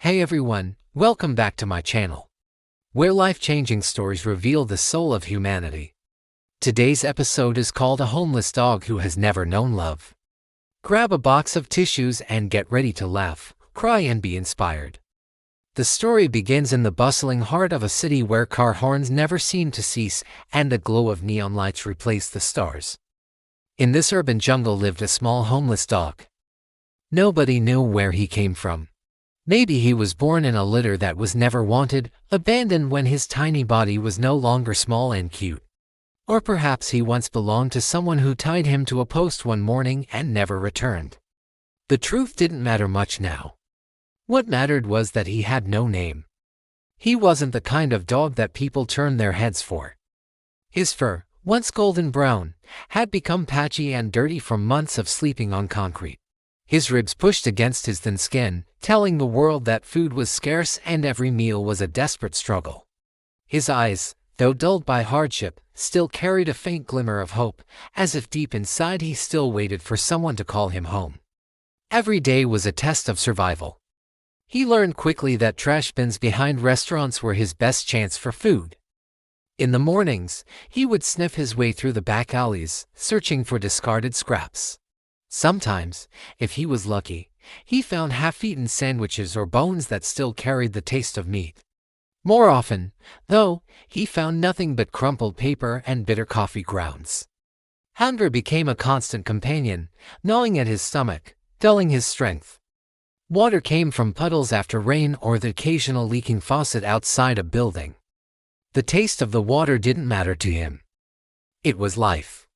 Hey everyone, welcome back to my channel, where life-changing stories reveal the soul of humanity. Today's episode is called A Homeless Dog Who Has Never Known Love. Grab a box of tissues and get ready to laugh, cry and be inspired. The story begins in the bustling heart of a city where car horns never seem to cease and the glow of neon lights replace the stars. In this urban jungle lived a small homeless dog. Nobody knew where he came from. Maybe he was born in a litter that was never wanted, abandoned when his tiny body was no longer small and cute. Or perhaps he once belonged to someone who tied him to a post one morning and never returned. The truth didn't matter much now. What mattered was that he had no name. He wasn't the kind of dog that people turned their heads for. His fur, once golden brown, had become patchy and dirty from months of sleeping on concrete. His ribs pushed against his thin skin, telling the world that food was scarce and every meal was a desperate struggle. His eyes, though dulled by hardship, still carried a faint glimmer of hope, as if deep inside he still waited for someone to call him home. Every day was a test of survival. He learned quickly that trash bins behind restaurants were his best chance for food. In the mornings, he would sniff his way through the back alleys, searching for discarded scraps. Sometimes, if he was lucky, he found half-eaten sandwiches or bones that still carried the taste of meat. More often, though, he found nothing but crumpled paper and bitter coffee grounds. Hunger became a constant companion, gnawing at his stomach, dulling his strength. Water came from puddles after rain or the occasional leaking faucet outside a building. The taste of the water didn't matter to him. It was life.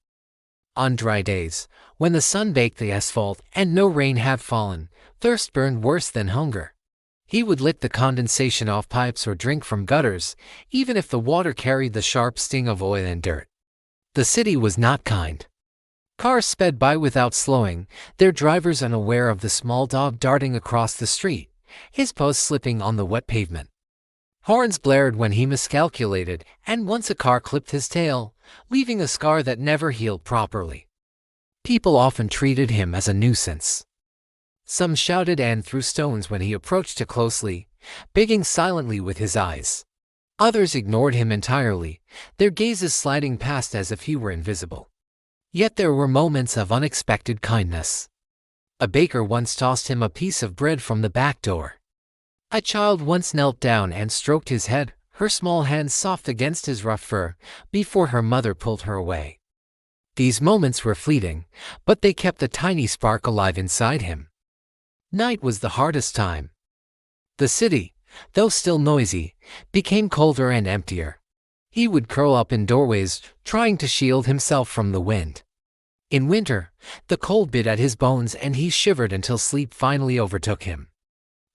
On dry days, when the sun baked the asphalt and no rain had fallen, thirst burned worse than hunger. He would lick the condensation off pipes or drink from gutters, even if the water carried the sharp sting of oil and dirt. The city was not kind. Cars sped by without slowing, their drivers unaware of the small dog darting across the street, his paws slipping on the wet pavement. Horns blared when he miscalculated, and once a car clipped his tail, leaving a scar that never healed properly. People often treated him as a nuisance. Some shouted and threw stones when he approached too closely, begging silently with his eyes. Others ignored him entirely, their gazes sliding past as if he were invisible. Yet there were moments of unexpected kindness. A baker once tossed him a piece of bread from the back door. A child once knelt down and stroked his head, her small hands soft against his rough fur, before her mother pulled her away. These moments were fleeting, but they kept a tiny spark alive inside him. Night was the hardest time. The city, though still noisy, became colder and emptier. He would curl up in doorways, trying to shield himself from the wind. In winter, the cold bit at his bones and he shivered until sleep finally overtook him.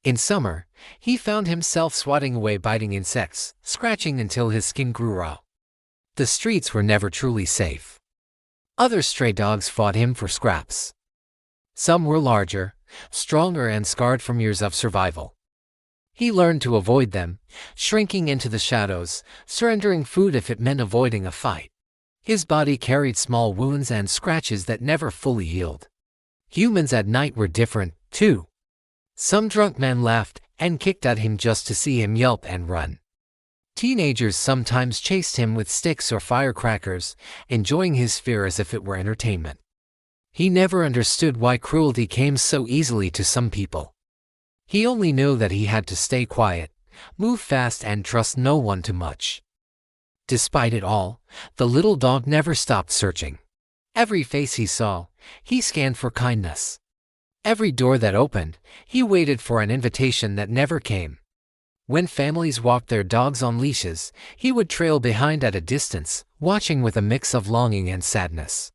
In summer, he found himself swatting away biting insects, scratching until his skin grew raw. The streets were never truly safe. Other stray dogs fought him for scraps. Some were larger, stronger and scarred from years of survival. He learned to avoid them, shrinking into the shadows, surrendering food if it meant avoiding a fight. His body carried small wounds and scratches that never fully healed. Humans at night were different, too. Some drunk men laughed and kicked at him just to see him yelp and run. Teenagers sometimes chased him with sticks or firecrackers, enjoying his fear as if it were entertainment. He never understood why cruelty came so easily to some people. He only knew that he had to stay quiet, move fast and trust no one too much. Despite it all, the little dog never stopped searching. Every face he saw, he scanned for kindness. Every door that opened, he waited for an invitation that never came. When families walked their dogs on leashes, he would trail behind at a distance, watching with a mix of longing and sadness.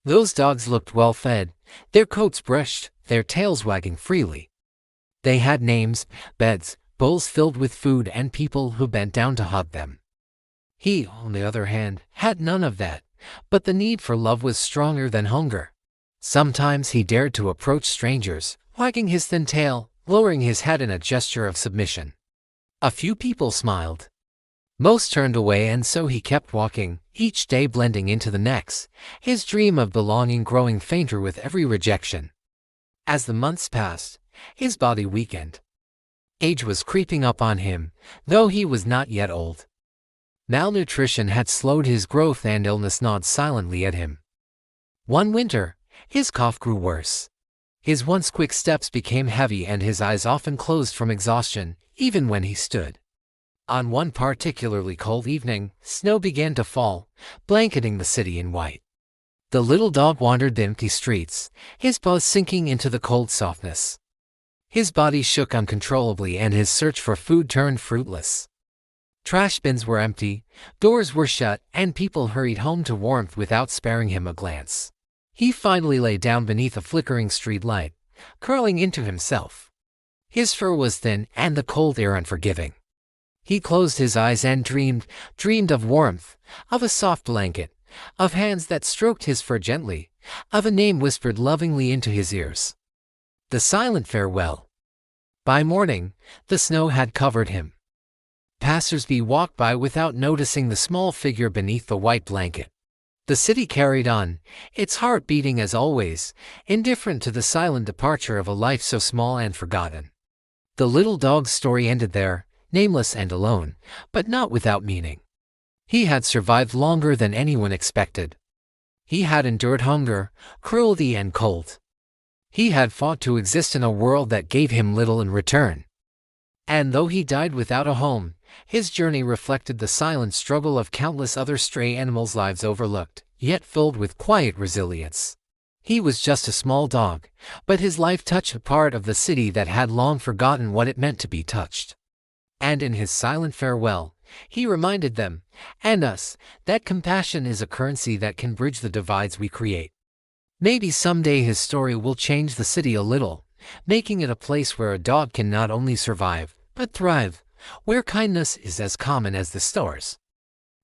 Those dogs looked well-fed, their coats brushed, their tails wagging freely. They had names, beds, bowls filled with food and people who bent down to hug them. He, on the other hand, had none of that, but the need for love was stronger than hunger. Sometimes he dared to approach strangers, wagging his thin tail, lowering his head in a gesture of submission. A few people smiled. Most turned away and so he kept walking, each day blending into the next, his dream of belonging growing fainter with every rejection. As the months passed, his body weakened. Age was creeping up on him, though he was not yet old. Malnutrition had slowed his growth and illness gnawed silently at him. One winter, his cough grew worse. His once quick steps became heavy and his eyes often closed from exhaustion, even when he stood. On one particularly cold evening, snow began to fall, blanketing the city in white. The little dog wandered the empty streets, his paws sinking into the cold softness. His body shook uncontrollably and his search for food turned fruitless. Trash bins were empty, doors were shut, and people hurried home to warmth without sparing him a glance. He finally lay down beneath a flickering street light, curling into himself. His fur was thin and the cold air unforgiving. He closed his eyes and dreamed of warmth, of a soft blanket, of hands that stroked his fur gently, of a name whispered lovingly into his ears. The silent farewell. By morning, the snow had covered him. Passers-by walked by without noticing the small figure beneath the white blanket. The city carried on, its heart beating as always, indifferent to the silent departure of a life so small and forgotten. The little dog's story ended there, nameless and alone, but not without meaning. He had survived longer than anyone expected. He had endured hunger, cruelty, and cold. He had fought to exist in a world that gave him little in return. And though he died without a home, his journey reflected the silent struggle of countless other stray animals' lives overlooked, yet filled with quiet resilience. He was just a small dog, but his life touched a part of the city that had long forgotten what it meant to be touched. And in his silent farewell, he reminded them, and us, that compassion is a currency that can bridge the divides we create. Maybe someday his story will change the city a little, making it a place where a dog can not only survive, but thrive, where kindness is as common as the stars,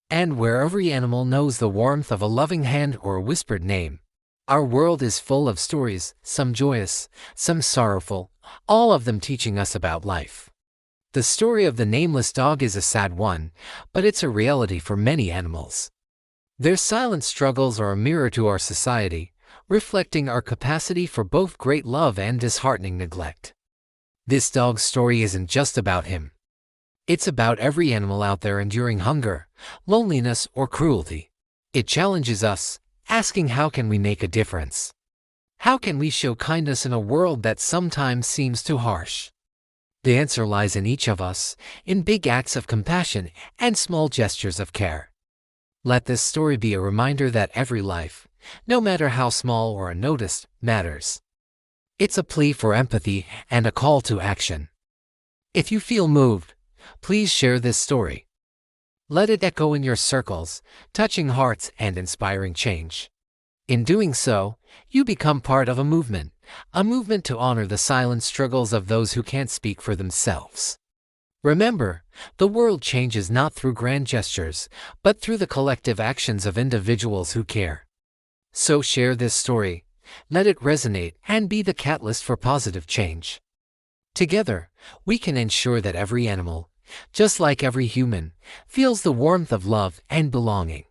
and where every animal knows the warmth of a loving hand or a whispered name. Our world is full of stories, some joyous, some sorrowful, all of them teaching us about life. The story of the nameless dog is a sad one, but it's a reality for many animals. Their silent struggles are a mirror to our society, reflecting our capacity for both great love and disheartening neglect. This dog's story isn't just about him. It's about every animal out there enduring hunger, loneliness, or cruelty. It challenges us, asking how can we make a difference? How can we show kindness in a world that sometimes seems too harsh? The answer lies in each of us, in big acts of compassion and small gestures of care. Let this story be a reminder that every life, no matter how small or unnoticed, matters. It's a plea for empathy and a call to action. If you feel moved, please share this story. Let it echo in your circles, touching hearts and inspiring change. In doing so, you become part of a movement to honor the silent struggles of those who can't speak for themselves. Remember, the world changes not through grand gestures, but through the collective actions of individuals who care. So share this story, let it resonate, and be the catalyst for positive change. Together, we can ensure that every animal, just like every human, feels the warmth of love and belonging.